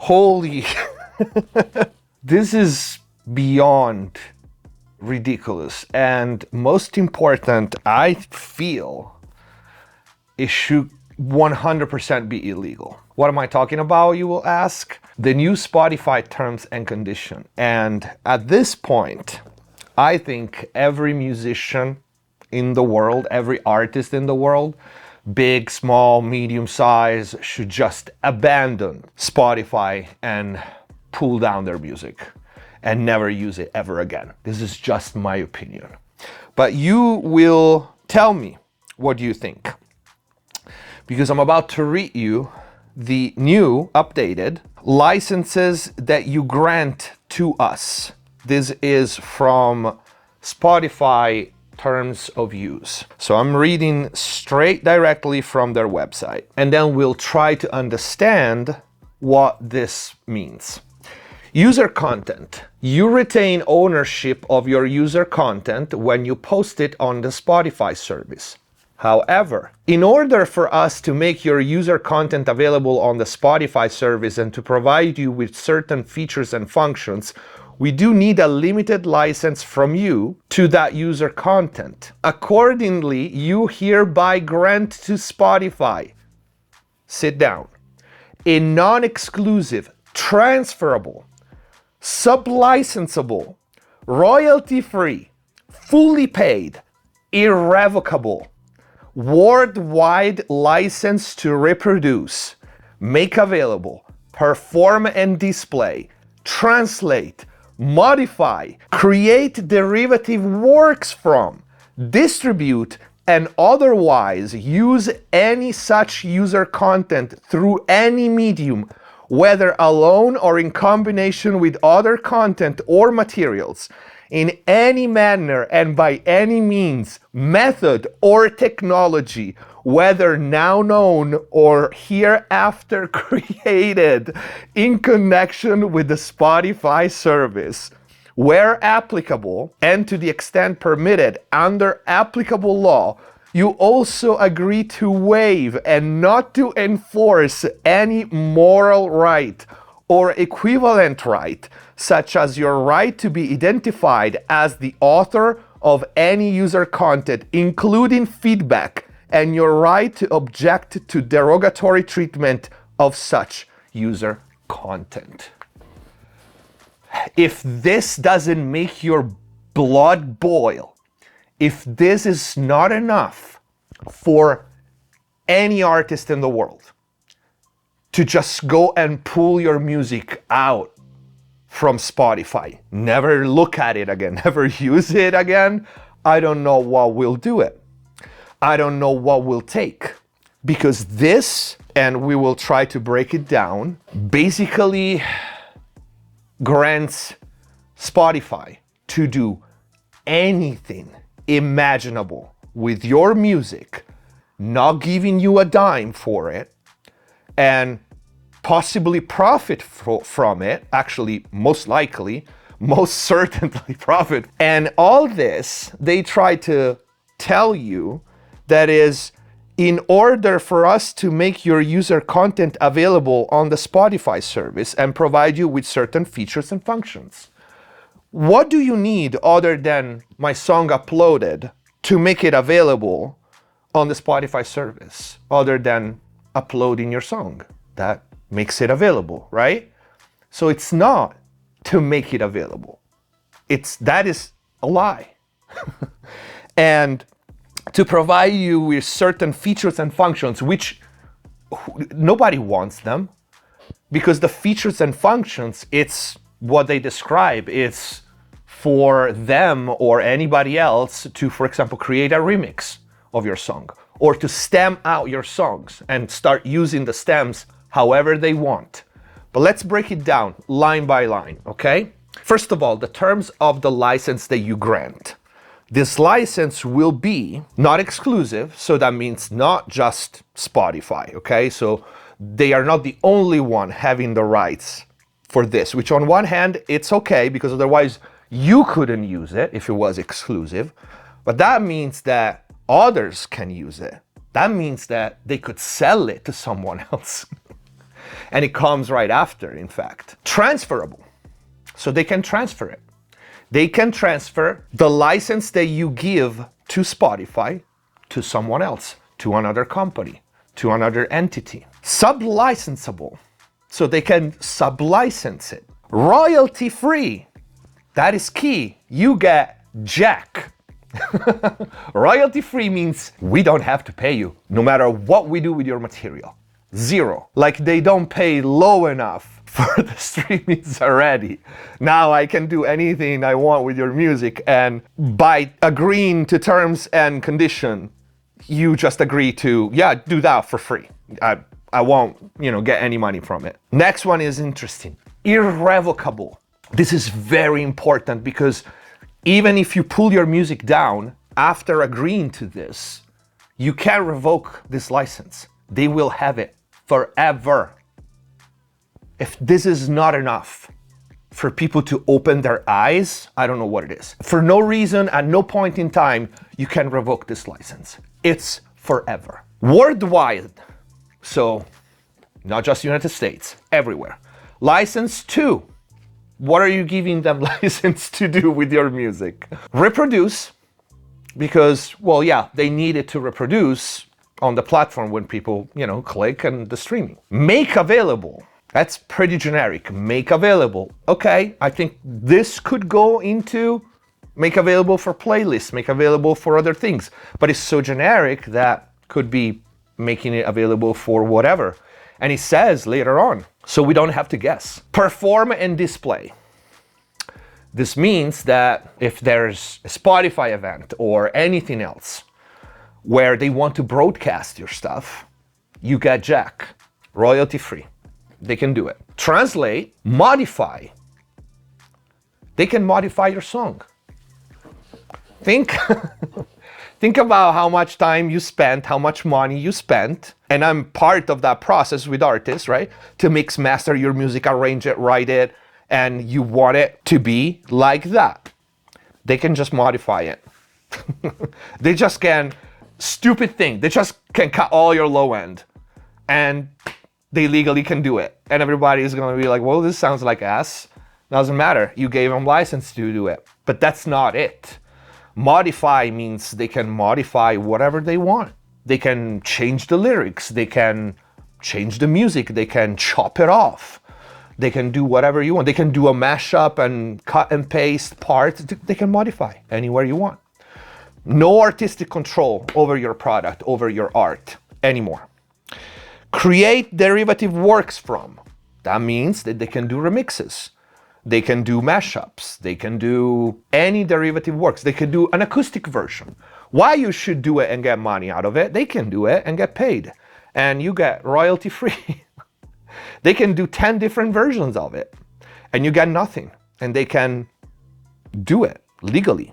Holy, this is beyond ridiculous. And most important, I feel it should 100% be illegal. What am I talking about, you will ask? The new Spotify terms and condition. And at this point, I think every musician in the world, every artist in the world, big, small, medium size, should just abandon Spotify and pull down their music and never use it ever again. This is just my opinion. But you will tell me what you think, because I'm about to read you the new updated licenses that you grant to us. This is from Spotify terms of use. So I'm reading straight directly from their website, and then we'll try to understand what this means. User content. You retain ownership of your user content when you post it on the Spotify service. However, in order for us to make your user content available on the Spotify service and to provide you with certain features and functions, we do need a limited license from you to that user content. Accordingly, you hereby grant to Spotify, sit down, a non-exclusive, transferable, sub-licensable, royalty-free, fully paid, irrevocable, worldwide license to reproduce, make available, perform and display, translate, modify, create derivative works from, distribute, and otherwise use any such user content through any medium, whether alone or in combination with other content or materials, in any manner and by any means, method, or technology, whether now known or hereafter created, in connection with the Spotify service, where applicable, and to the extent permitted under applicable law, you also agree to waive and not to enforce any moral right or equivalent right, such as your right to be identified as the author of any user content, including feedback, and your right to object to derogatory treatment of such user content. If this doesn't make your blood boil, if this is not enough for any artist in the world to just go and pull your music out from Spotify, never look at it again, never use it again, I don't know what will do it. I don't know what will take. Because this, and we will try to break it down, basically grants Spotify to do anything imaginable with your music, not giving you a dime for it, and possibly profit from it, actually most likely, most certainly profit. And all this, they try to tell you that is, in order for us to make your user content available on the Spotify service and provide you with certain features and functions. What do you need other than my song uploaded to make it available on the Spotify service, other than uploading your song? That makes it available, right? So it's not to make it available. That is a lie. And to provide you with certain features and functions, which nobody wants them, because the features and functions, it's what they describe. It's for them or anybody else to, for example, create a remix of your song, or to stem out your songs and start using the stems however they want. But let's break it down line by line, okay? First of all, the terms of the license that you grant. This license will be not exclusive, so that means not just Spotify, okay? So they are not the only one having the rights for this, which on one hand, it's okay, because otherwise you couldn't use it if it was exclusive, but that means that others can use it. That means that they could sell it to someone else. And it comes right after, in fact. Transferable. So they can transfer it. They can transfer the license that you give to Spotify to someone else, to another company, to another entity. Sub-licensable. So they can sub-license it. Royalty free. That is key. You get jack. Royalty free means we don't have to pay you no matter what we do with your material. Zero. Like they don't pay low enough for the streamings already. Now I can do anything I want with your music, and by agreeing to terms and condition, you just agree to, yeah, do that for free. I won't, get any money from it. Next one is interesting. Irrevocable. This is very important because even if you pull your music down after agreeing to this, you can't revoke this license. They will have it forever. If this is not enough for people to open their eyes, I don't know what it is. For no reason, at no point in time, you can revoke this license. It's forever. Worldwide. So, not just United States, everywhere. License 2. What are you giving them license to do with your music? Reproduce, because, well, yeah, they need it to reproduce on the platform when people, click and the streaming. Make available. That's pretty generic. Make available. Okay, I think this could go into make available for playlists, make available for other things, but it's so generic that could be making it available for whatever. And it says later on, so we don't have to guess. Perform and display. This means that if there's a Spotify event or anything else where they want to broadcast your stuff, you get jack, royalty free. They can do it. Translate, modify. They can modify your song. Think about how much time you spent, how much money you spent, and I'm part of that process with artists, right? To mix, master your music, arrange it, write it, and you want it to be like that. They can just modify it. They just can, stupid thing, they just can cut all your low end, and they legally can do it. And everybody is gonna be like, well, this sounds like ass. Doesn't matter, you gave them license to do it. But that's not it. Modify means they can modify whatever they want. They can change the lyrics, they can change the music, they can chop it off. They can do whatever you want. They can do a mashup and cut and paste parts. They can modify anywhere you want. No artistic control over your product, over your art anymore. Create derivative works from. That means that they can do remixes. They can do mashups. They can do any derivative works. They can do an acoustic version. Why you should do it and get money out of it? They can do it and get paid. And you get royalty free. They can do 10 different versions of it. And you get nothing. And they can do it legally.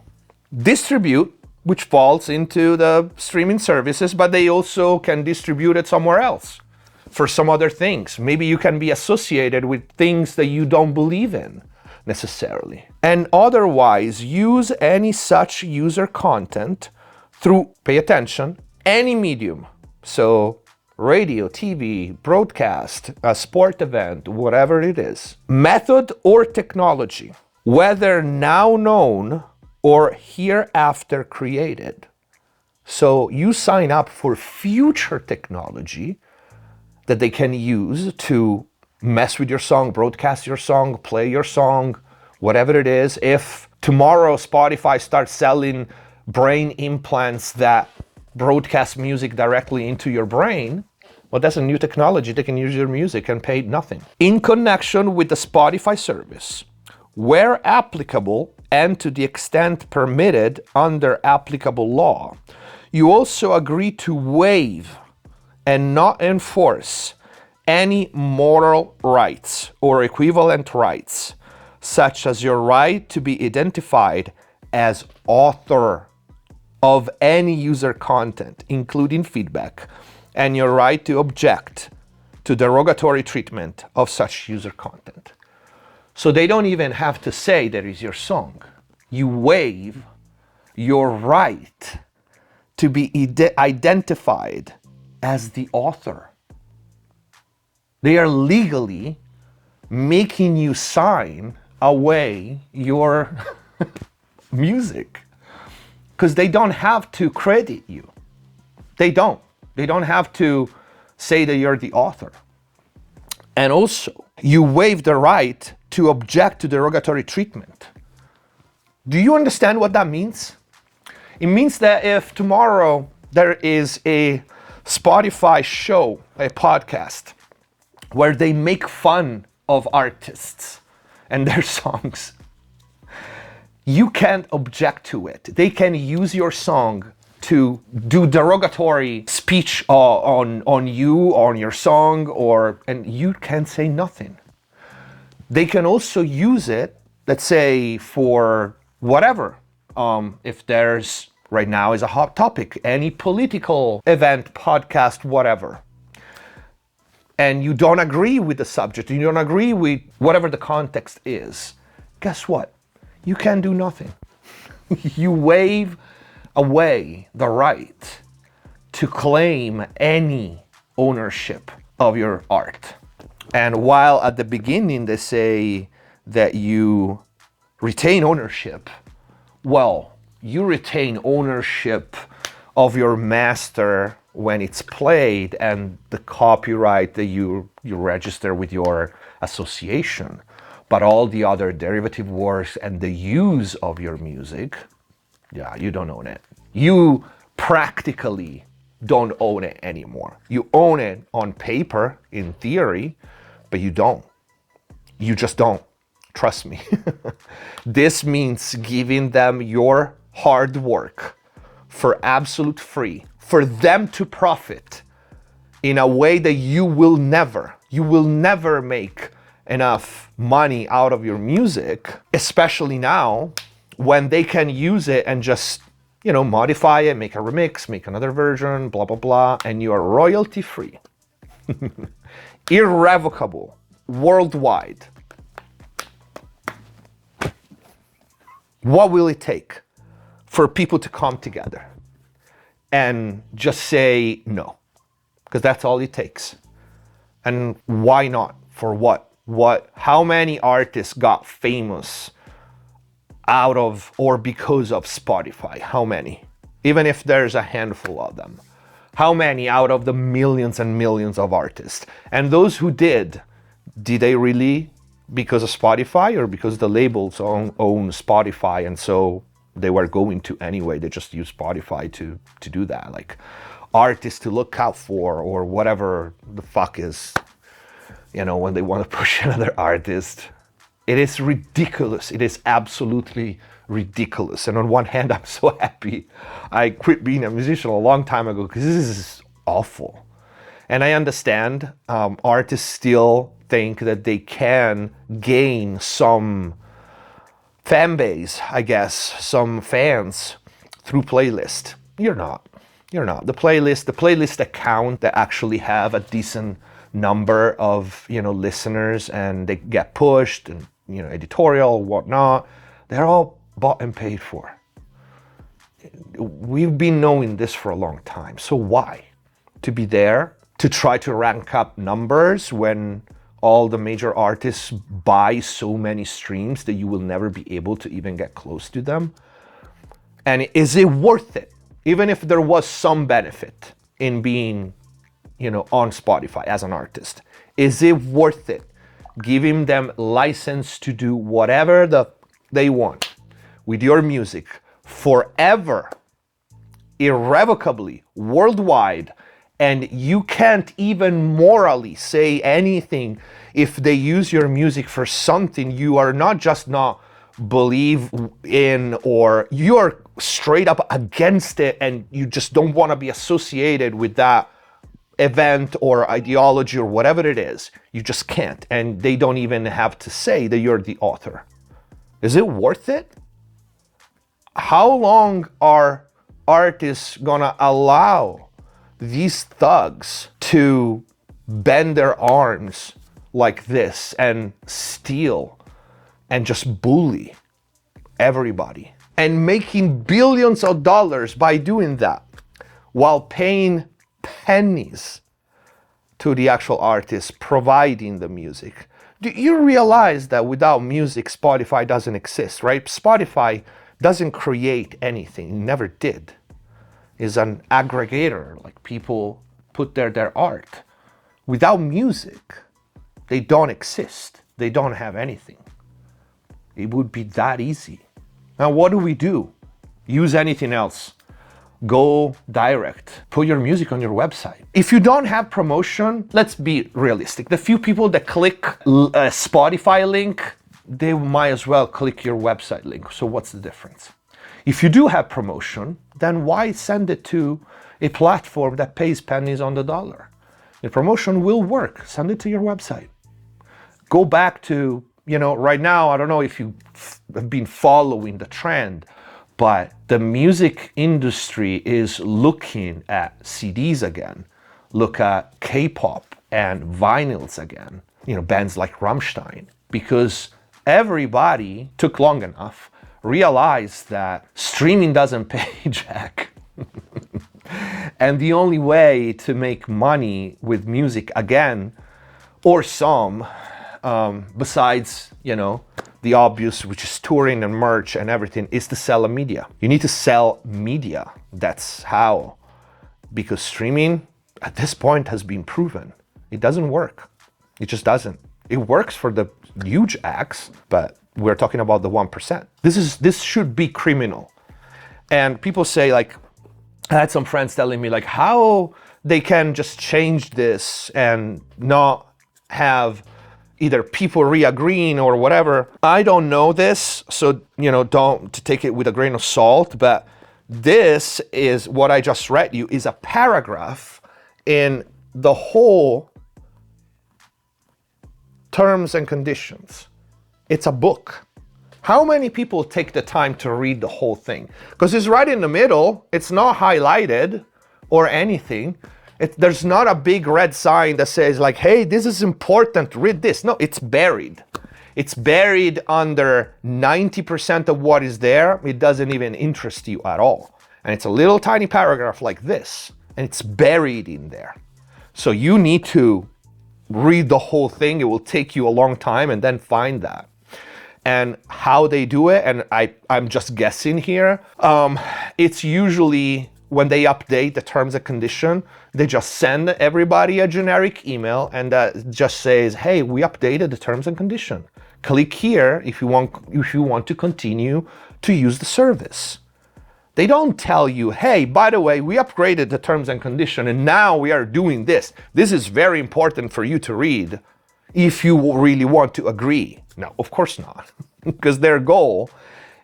Distribute, which falls into the streaming services, but they also can distribute it somewhere else for some other things. Maybe you can be associated with things that you don't believe in necessarily. And otherwise, use any such user content through, pay attention, any medium. So radio, TV, broadcast, a sport event, whatever it is. Method or technology, whether now known or hereafter created. So you sign up for future technology that they can use to mess with your song, broadcast your song, play your song, whatever it is. If tomorrow Spotify starts selling brain implants that broadcast music directly into your brain, well, that's a new technology. They can use your music and pay nothing. In connection with the Spotify service, where applicable and to the extent permitted under applicable law, you also agree to waive and not enforce any moral rights or equivalent rights, such as your right to be identified as author of any user content, including feedback, and your right to object to derogatory treatment of such user content. So they don't even have to say that is your song. You waive your right to be identified as the author. They are legally making you sign away your music because they don't have to credit you. They don't. They don't have to say that you're the author. And also, you waive the right to object to derogatory treatment. Do you understand what that means? It means that if tomorrow there is a Spotify show, a podcast, where they make fun of artists and their songs, you can't object to it. They can use your song to do derogatory speech on you, on your song, and you can say nothing. They can also use it, let's say, for whatever. If there's, right now is a hot topic, any political event, podcast, whatever, and you don't agree with the subject, you don't agree with whatever the context is, guess what? You can do nothing. You waive away the right to claim any ownership of your art. And while at the beginning they say that you retain ownership, well, you retain ownership of your master when it's played and the copyright that you register with your association. But all the other derivative works and the use of your music, yeah, you don't own it. You practically don't own it anymore. You own it on paper, in theory, but you don't. You just don't. Trust me. This means giving them your hard work for absolute free, for them to profit in a way that you will never make enough money out of your music, especially now when they can use it and just, modify it, make a remix, make another version, blah, blah, blah, and you are royalty free. Irrevocable, worldwide. What will it take for people to come together and just say no? Because that's all it takes. And why not? For what? How many artists got famous out of or because of Spotify? How many? Even if there's a handful of them. How many out of the millions and millions of artists? And those who did they really because of Spotify or because the labels own Spotify and so they were going to anyway? They just use Spotify to do that. Like artists to look out for or whatever the fuck is, when they want to push another artist. It is ridiculous. It is absolutely ridiculous. And on one hand, I'm so happy I quit being a musician a long time ago because this is awful. And I understand artists still think that they can gain some fan base, I guess, some fans through playlist. You're not. The playlist account that actually have a decent number of listeners and they get pushed and editorial, whatnot, they're all bought and paid for. We've been knowing this for a long time. So why? To be there, to try to rank up numbers when all the major artists buy so many streams that you will never be able to even get close to them? And is it worth it? Even if there was some benefit in being, on Spotify as an artist, is it worth it? Giving them license to do whatever they want with your music forever, irrevocably, worldwide, and you can't even morally say anything if they use your music for something you are not just not believe in, or you're straight up against it and you just don't want to be associated with that event or ideology or whatever it is. You just can't, and they don't even have to say that you're the author. Is it worth it? How long are artists gonna allow these thugs to bend their arms like this and steal and just bully everybody and making billions of dollars by doing that while paying pennies to the actual artist providing the music. Do you realize that without music, Spotify doesn't exist, right? Spotify doesn't create anything, it never did. It's an aggregator, like people put their art. Without music, they don't exist. They don't have anything. It would be that easy. Now, what do? Use anything else. Go direct. Put your music on your website. If you don't have promotion, let's be realistic. The few people that click a Spotify link, they might as well click your website link. So what's the difference? If you do have promotion, then why send it to a platform that pays pennies on the dollar? The promotion will work. Send it to your website. Go back to, right now, I don't know if you have been following the trend, but the music industry is looking at CDs again. Look at K-pop and vinyls again. Bands like Rammstein. Because everybody took long enough, realized that streaming doesn't pay jack. And the only way to make money with music again, or some, besides, the obvious, which is touring and merch and everything, is to sell a media. You need to sell media. That's how. Because streaming, at this point, has been proven. It doesn't work. It just doesn't. It works for the huge acts, but we're talking about the 1%. This should be criminal. And people say, like, I had some friends telling me, like, how they can just change this and not have either people re-agreeing or whatever. I don't know this, so, don't take it with a grain of salt, but this is what I just read you, is a paragraph in the whole terms and conditions. It's a book. How many people take the time to read the whole thing? Because it's right in the middle, it's not highlighted or anything. There's not a big red sign that says like, hey, this is important, read this. No, it's buried. It's buried under 90% of what is there. It doesn't even interest you at all. And it's a little tiny paragraph like this, and it's buried in there. So you need to read the whole thing. It will take you a long time and then find that. And how they do it, and I'm just guessing here, it's usually when they update the terms and condition, they just send everybody a generic email and that just says, hey, we updated the terms and condition. Click here if you want to continue to use the service. They don't tell you, hey, by the way, we upgraded the terms and condition and now we are doing this. This is very important for you to read if you really want to agree. No, of course not, because their goal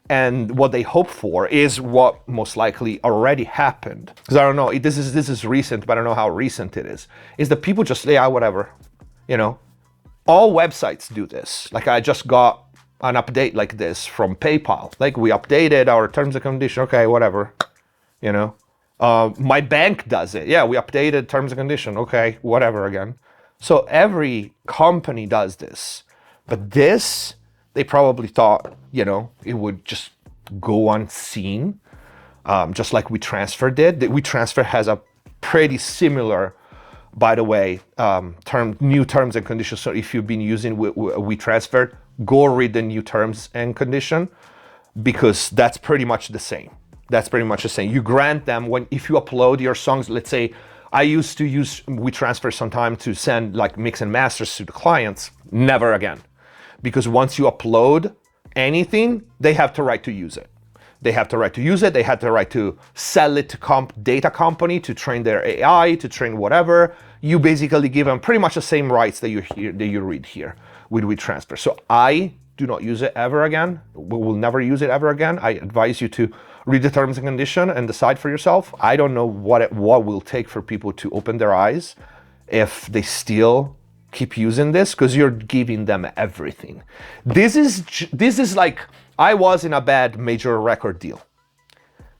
and what they hope for is what most likely already happened. Because I don't know, this is recent, but I don't know how recent it is that people just say, whatever, all websites do this. Like I just got an update like this from PayPal. Like we updated our terms and conditions, okay, whatever, my bank does it. Yeah, we updated terms and conditions, okay, whatever again. So every company does this. But this, they probably thought, it would just go unseen, just like WeTransfer did. The WeTransfer has a pretty similar, by the way, new terms and conditions. So if you've been using WeTransfer, go read the new terms and condition, because that's pretty much the same. You grant them if you upload your songs, let's say, I used to use WeTransfer sometime to send like mix and masters to the clients. Never again. Because once you upload anything, they have the right to use it. They have the right to use it. They have the right to sell it to data company to train their AI, to train whatever. You basically give them pretty much the same rights that you read here with WeTransfer. So I do not use it ever again. We will never use it ever again. I advise you to read the terms and condition and decide for yourself. I don't know what will take for people to open their eyes if they still keep using this, because you're giving them everything. This is like, I was in a bad major record deal.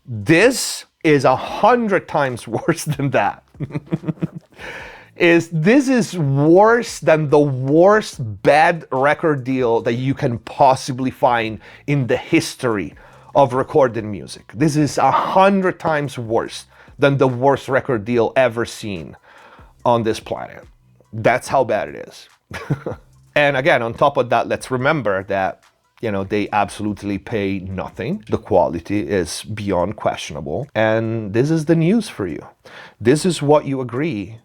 This is 100 times worse than that. This is worse than the worst bad record deal that you can possibly find in the history of recorded music. This is 100 times worse than the worst record deal ever seen on this planet. That's how bad it is. And again, on top of that, let's remember that, you know, they absolutely pay nothing. The quality is beyond questionable. And this is the news for you. This is what you agree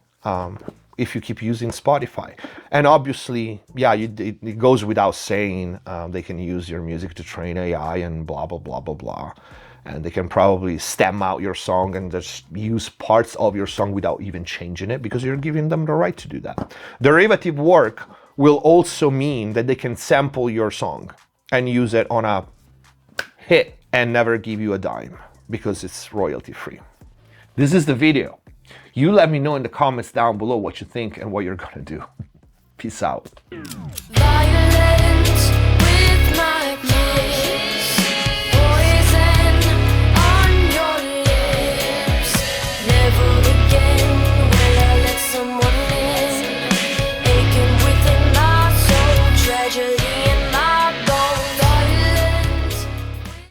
if you keep using Spotify. And obviously, yeah, it goes without saying, they can use your music to train AI and blah, blah, blah, blah, blah. And they can probably stem out your song and just use parts of your song without even changing it, because you're giving them the right to do that. Derivative work will also mean that they can sample your song and use it on a hit and never give you a dime because it's royalty free. This is the video. You let me know in the comments down below what you think and what you're gonna do. Peace out.